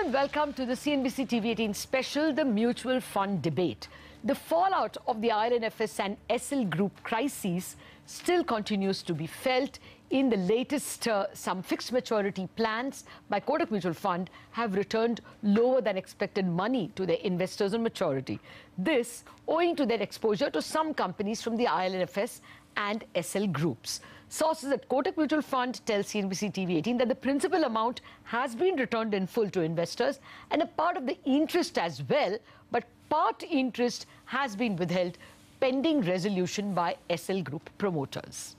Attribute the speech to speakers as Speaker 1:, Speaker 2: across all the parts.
Speaker 1: and welcome to the CNBC TV18 special, the mutual fund debate. The fallout of the IL&FS and SL Group crises still continues to be felt. In the latest, some fixed maturity plans by Kotak Mutual Fund have returned lower than expected money to their investors on maturity. This owing to their exposure to some companies from the IL&FS and SL groups. Sources at Kotak Mutual Fund tell CNBC TV18 that the principal amount has been returned in full to investors and a part of the interest as well, but part interest has been withheld pending resolution by SL Group promoters.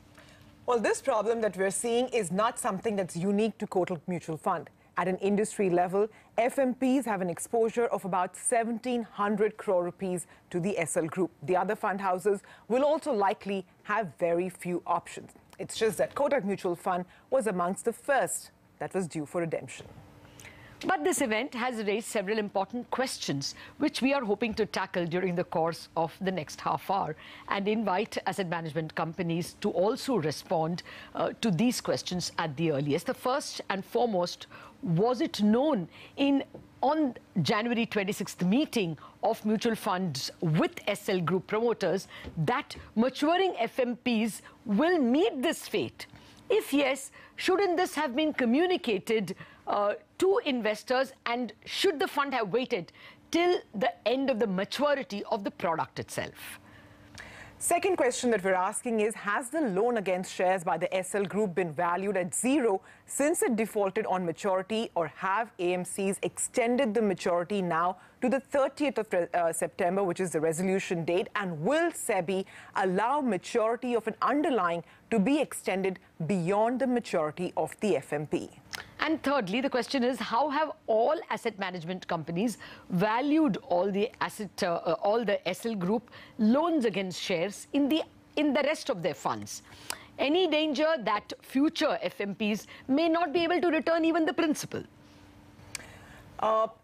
Speaker 2: Well, this problem that we're seeing is not something that's unique to Kotak Mutual Fund. At an industry level, FMPs have an exposure of about 1,700 crore rupees to the SL Group. The other fund houses will also likely have very few options. It's just that Kotak Mutual Fund was amongst the first that was due for redemption.
Speaker 1: But this event has raised several important questions, which we are hoping to tackle during the course of the next half hour and invite asset management companies to also respond to these questions at the earliest. The first and foremost, was it known on January 26th meeting of mutual funds with SL Group promoters that maturing FMPs will meet this fate? If yes, shouldn't this have been communicated to investors, and should the fund have waited till the end of the maturity of the product itself?
Speaker 2: Second question that we're asking is, has the loan against shares by the SL Group been valued at zero since it defaulted on maturity, or have AMCs extended the maturity now to the 30th of September, which is the resolution date, and will SEBI allow maturity of an underlying to be extended beyond the maturity of the FMP?
Speaker 1: And thirdly, the question is, how have all asset management companies valued all the SL Group loans against shares in the rest of their funds? Any danger that future FMPs may not be able to return even the principal?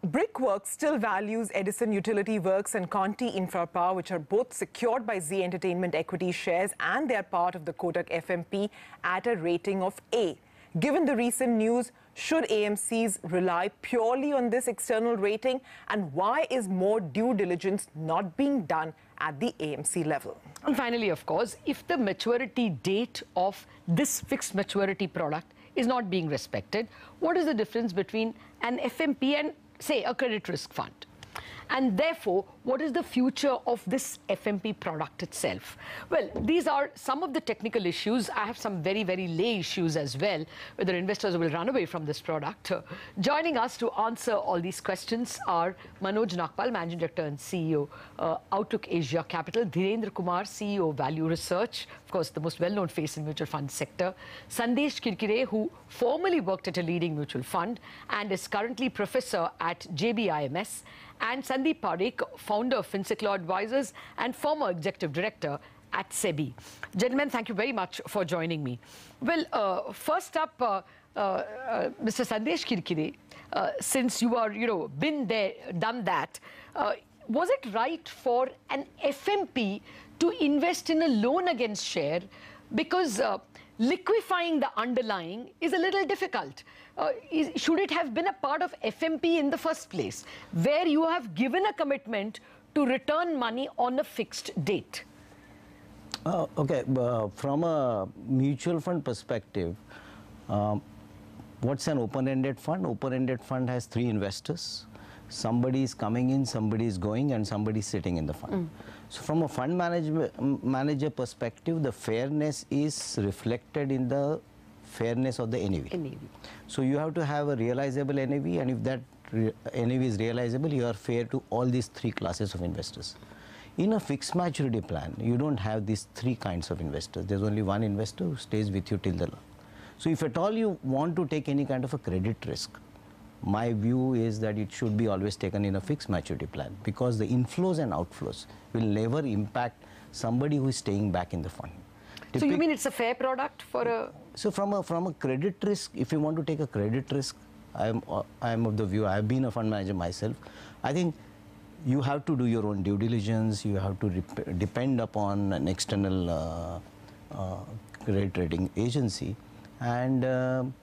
Speaker 2: Brickworks still values Edison Utility Works and Conti Infra Power, which are both secured by Z Entertainment equity shares, and they are part of the Kotak FMP, at a rating of A. Given the recent news, should AMCs rely purely on this external rating? And why is more due diligence not being done at the AMC level?
Speaker 1: And finally, of course, if the maturity date of this fixed maturity product is not being respected, what is the difference between an FMP and, say, a credit risk fund? And therefore, what is the future of this FMP product itself? Well, these are some of the technical issues. I have some very, very lay issues as well, whether investors will run away from this product. Joining us to answer all these questions are Manoj Nagpal, Managing Director and CEO, Outlook Asia Capital; Dhirendra Kumar, CEO, Value Research, of course, the most well-known face in mutual fund sector; Sandesh Kirkire, who formerly worked at a leading mutual fund and is currently professor at JBIMS; and Sandeep Parekh, founder of Finsec Law Advisors and former executive director at SEBI. Gentlemen, thank you very much for joining me. Well, first up, Mr. Sandesh Kirkire, since you are, been there, done that, was it right for an FMP to invest in a loan against share? Because liquefying the underlying is a little difficult. Should it have been a part of FMP in the first place, where you have given a commitment to return money on a fixed date?
Speaker 3: Okay, from a mutual fund perspective, what's an open-ended fund? Open-ended fund has three investors. Somebody is coming in, somebody is going, and somebody is sitting in the fund. So from a fund manager perspective, the fairness is reflected in the fairness of the NAV. So you have to have a realizable NAV, and if that NAV is realizable, you are fair to all these three classes of investors. In a fixed maturity plan, you don't have these three kinds of investors. There's only one investor who stays with you till the long. So if at all you want to take any kind of a credit risk, my view is that it should be always taken in a fixed maturity plan, because the inflows and outflows will never impact somebody who is staying back in the fund.
Speaker 1: So you mean it's a fair product for a...
Speaker 3: So from a credit risk, if you want to take a credit risk, I am of the view, I have been a fund manager myself, I think you have to do your own due diligence, you have to depend upon an external credit rating agency, and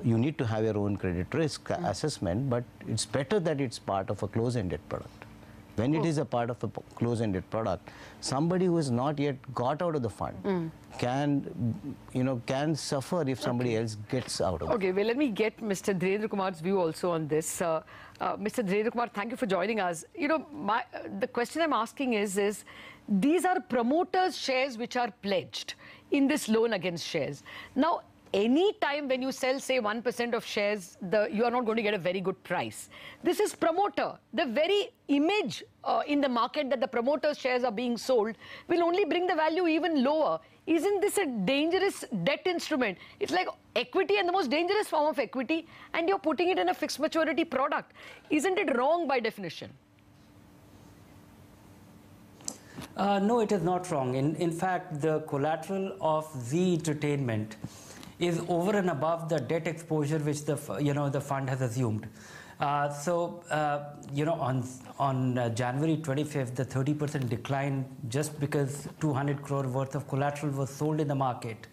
Speaker 3: you need to have your own credit risk assessment, but it's better that it's part of a close-ended product. When it is a part of a close-ended product, somebody who has not yet got out of the fund can suffer if somebody else gets out of it.
Speaker 1: Okay, well, let me get Mr. Dhirendra Kumar's view also on this. Mr. Dhirendra Kumar, thank you for joining us. You know, the question I'm asking is these are promoters' shares which are pledged in this loan against shares. Now, any time when you sell, say, 1% of shares, you are not going to get a very good price. This is promoter. The very image in the market that the promoter's shares are being sold will only bring the value even lower. Isn't this a dangerous debt instrument? It's like equity and the most dangerous form of equity, and you're putting it in a fixed maturity product. Isn't it wrong by definition?
Speaker 4: No, it is not wrong. In fact, the collateral of the entertainment is over and above the debt exposure which the fund has assumed. On January 25th, the 30% decline just because 200 crore worth of collateral was sold in the market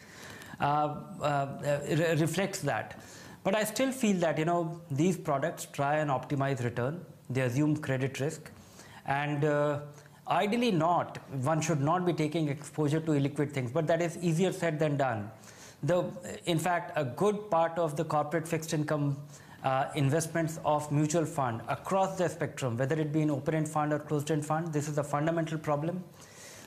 Speaker 4: reflects that. But I still feel that these products try and optimize return. They assume credit risk, and ideally one should not be taking exposure to illiquid things. But that is easier said than done. In fact, a good part of the corporate fixed income investments of mutual fund across the spectrum, whether it be an open-end fund or closed-end fund, this is a fundamental problem.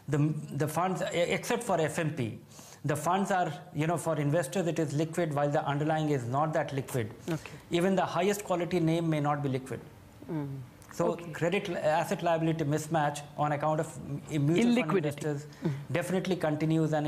Speaker 4: The funds, except for FMP, the funds are, for investors it is liquid while the underlying is not that liquid. Okay. Even the highest quality name may not be liquid. So credit asset liability mismatch on account of mutual fund investors definitely continues, and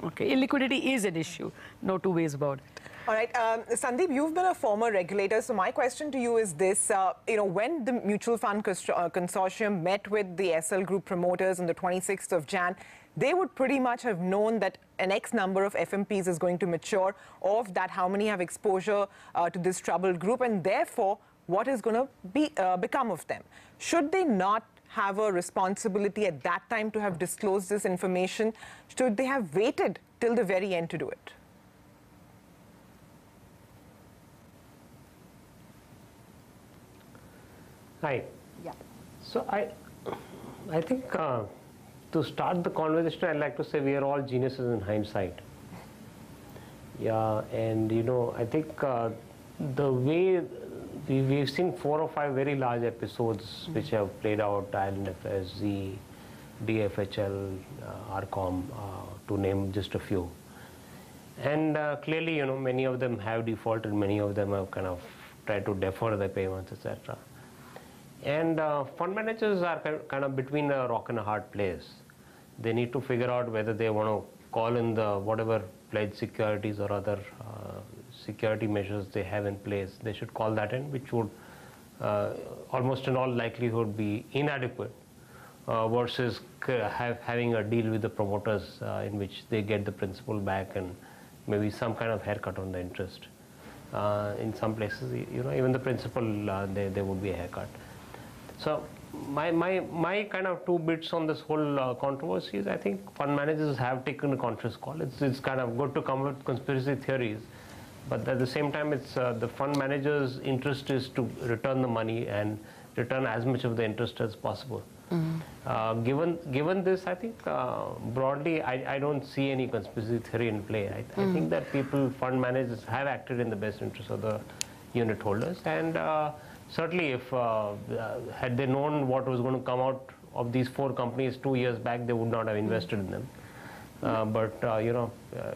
Speaker 4: Okay, illiquidity is an issue, no two ways about it.
Speaker 2: All right, Sandeep, you've been a former regulator, so my question to you is this: when the mutual fund consortium met with the SL Group promoters on the 26th of Jan, they would pretty much have known that an X number of FMPs is going to mature. Of that, how many have exposure to this troubled group, and therefore, what is going to become of them? Should they not have a responsibility at that time to have disclosed this information? Should they have waited till the very end to do it?
Speaker 5: Hi.
Speaker 1: Yeah.
Speaker 5: So I think to start the conversation, I'd like to say we are all geniuses in hindsight. Yeah, and I think the way we've seen 4 or 5 very large episodes which have played out, IL&FS, Z, DFHL, RCOM, to name just a few. And clearly, many of them have defaulted, many of them have kind of tried to defer their payments, etc. And fund managers are kind of between a rock and a hard place. They need to figure out whether they want to call in the whatever pledged securities or other security measures they have in place. They should call that in, which would almost in all likelihood be inadequate versus having a deal with the promoters in which they get the principal back and maybe some kind of haircut on the interest. In some places, even the principal, there would be a haircut. So my kind of 2 bits on this whole controversy is I think fund managers have taken a conscious call. It's kind of good to come with conspiracy theories, but at the same time, it's the fund manager's interest is to return the money and return as much of the interest as possible. Given this, I think broadly, I don't see any conspiracy theory in play. I think that fund managers have acted in the best interest of the unit holders, and certainly if had they known what was going to come out of these 4 companies 2 years back, they would not have invested in them.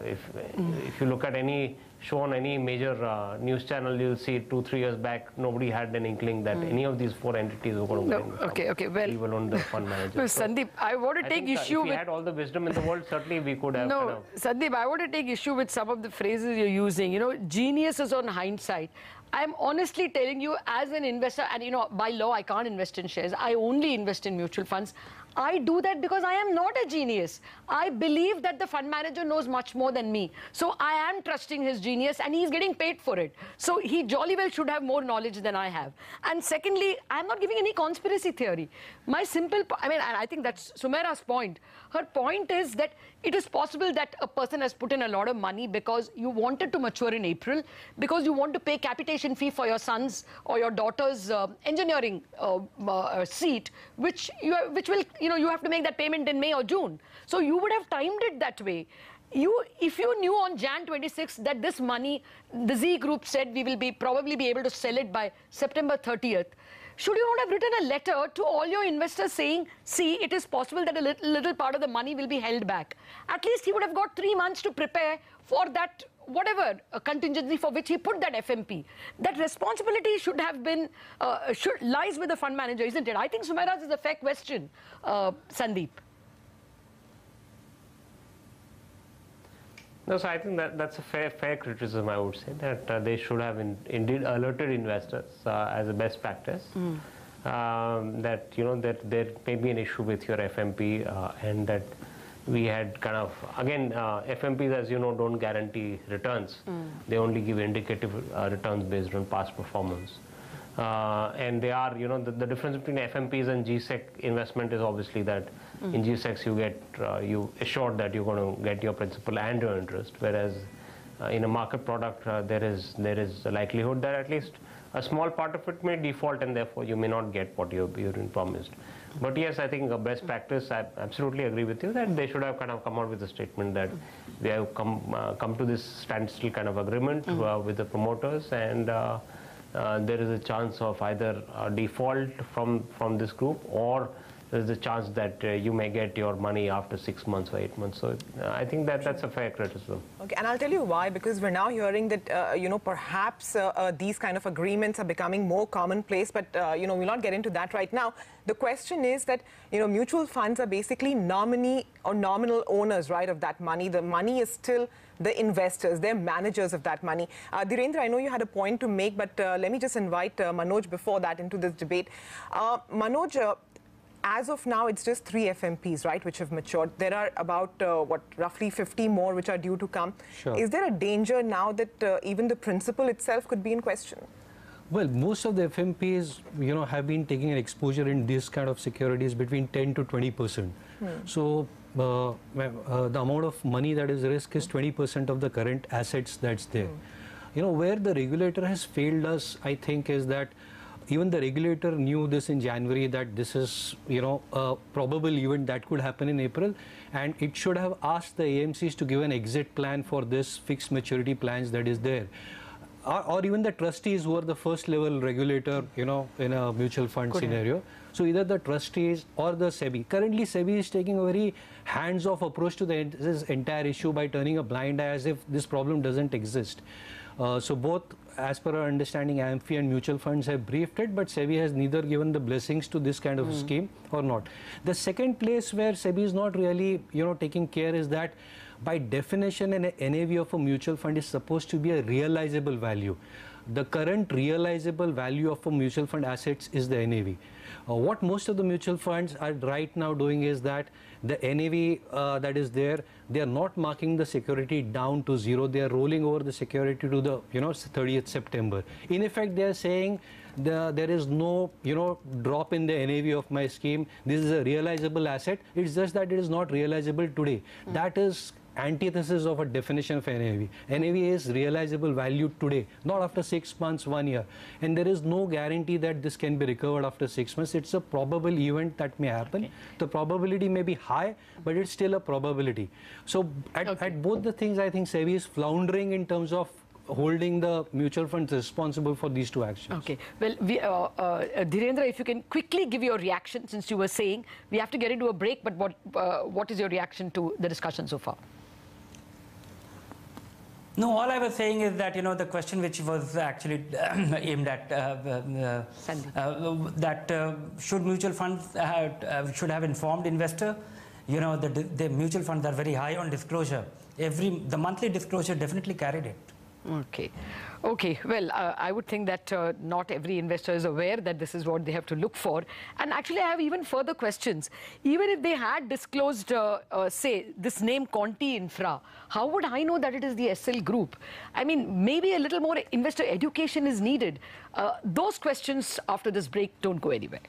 Speaker 5: If you look at any show on any major news channel, you'll see 2-3 years back, nobody had an inkling that any of these 4 entities were going to win.
Speaker 1: Okay, well,
Speaker 5: leave alone the fund manager.
Speaker 1: No, Sandeep, I want to take issue
Speaker 5: if we had all the wisdom in the world, certainly we could have.
Speaker 1: No, Sandeep, I want to take issue with some of the phrases you're using. Genius is on hindsight. I'm honestly telling you, as an investor, and by law I can't invest in shares, I only invest in mutual funds. I do that because I am not a genius. I believe that the fund manager knows much more than me. So I am trusting his genius and he's getting paid for it. So he jolly well should have more knowledge than I have. And secondly, I'm not giving any conspiracy theory. My simple, and I think that's Sumaira's point. Her point is that it is possible that a person has put in a lot of money because you wanted to mature in April, because you want to pay capitation fee for your son's or your daughter's engineering seat, which will, you have to make that payment in May or June. So you would have timed it that way. If you knew on Jan 26 that this money, the Z Group said we will probably be able to sell it by September 30th, should you not have written a letter to all your investors saying, see, it is possible that a little part of the money will be held back? At least he would have got 3 months to prepare for that, whatever contingency for which he put that FMP. That responsibility should have been, lies with the fund manager, isn't it? I think Sumaira's is a fair question, Sandeep.
Speaker 5: No, so I think that's a fair criticism, I would say, that they should have indeed alerted investors as a best practice. That, that there may be an issue with your FMP and that we had kind of, again, FMPs, as you know, don't guarantee returns. They only give indicative returns based on past performance. And they are, the difference between FMPs and GSEC investment is obviously that in GSECs you get, you assured that you're going to get your principal and your interest, whereas in a market product there is a likelihood that at least a small part of it may default and therefore you may not get what you've been promised. But yes, I think a best practice, I absolutely agree with you that they should have kind of come out with a statement that they have come to this standstill kind of agreement with the promoters, and there is a chance of either default from this group, or there's a chance that you may get your money after 6 months or 8 months. So I think that's a fair criticism.
Speaker 2: Okay, and I'll tell you why, because we're now hearing that, perhaps these kind of agreements are becoming more commonplace, but, we'll not get into that right now. The question is that, mutual funds are basically nominee or nominal owners, right, of that money. The money is still the investors, they're managers of that money. Dhirendra, I know you had a point to make, but let me just invite Manoj before that into this debate. Manoj, as of now, it's just 3 FMPs, right, which have matured. There are about, roughly 50 more which are due to come.
Speaker 6: Sure.
Speaker 2: Is there a danger now that even the principal itself could be in question?
Speaker 6: Well, most of the FMPs, have been taking an exposure in this kind of securities between 10 to 20%. So the amount of money that is risk is 20% of the current assets that's there. Where the regulator has failed us, I think, is that even the regulator knew this in January, that this is, a probable event that could happen in April, and it should have asked the AMCs to give an exit plan for this fixed maturity plans that is there. Or even the trustees who are the first level regulator, in a mutual fund scenario. So either the trustees or the SEBI. Currently, SEBI is taking a very hands-off approach to this entire issue by turning a blind eye as if this problem doesn't exist. So both, as per our understanding, AMFI and mutual funds have briefed it, but SEBI has neither given the blessings to this kind of a scheme or not. The second place where SEBI is not really, taking care is that by definition, an NAV of a mutual fund is supposed to be a realizable value. The current realizable value of a mutual fund assets is the NAV. What most of the mutual funds are right now doing is that the NAV that is there, they are not marking the security down to 0. They are rolling over the security to the 30th September. In effect, they are saying there is no drop in the NAV of my scheme. This is a realizable asset. It's just that it is not realizable today. That is antithesis of a definition of NAV. NAV is realizable value today, not after 6 months, 1 year. And there is no guarantee that this can be recovered after 6 months. It's a probable event that may happen. The probability may be high, but it's still a probability. So at both the things, I think SEBI is floundering in terms of holding the mutual funds responsible for these two actions.
Speaker 1: Okay. Well, Dhirendra, if you can quickly give your reaction, since you were saying we have to get into a break, but what is your reaction to the discussion so far?
Speaker 4: No, all I was saying is that, the question which was actually aimed at that should mutual funds should have informed investor. The mutual funds are very high on disclosure. The monthly disclosure definitely carried it.
Speaker 1: Okay. Okay. Well, I would think that not every investor is aware that this is what they have to look for. And actually, I have even further questions. Even if they had disclosed, say, this name Conti Infra, how would I know that it is the SL Group? I mean, maybe a little more investor education is needed. Those questions after this break don't go anywhere.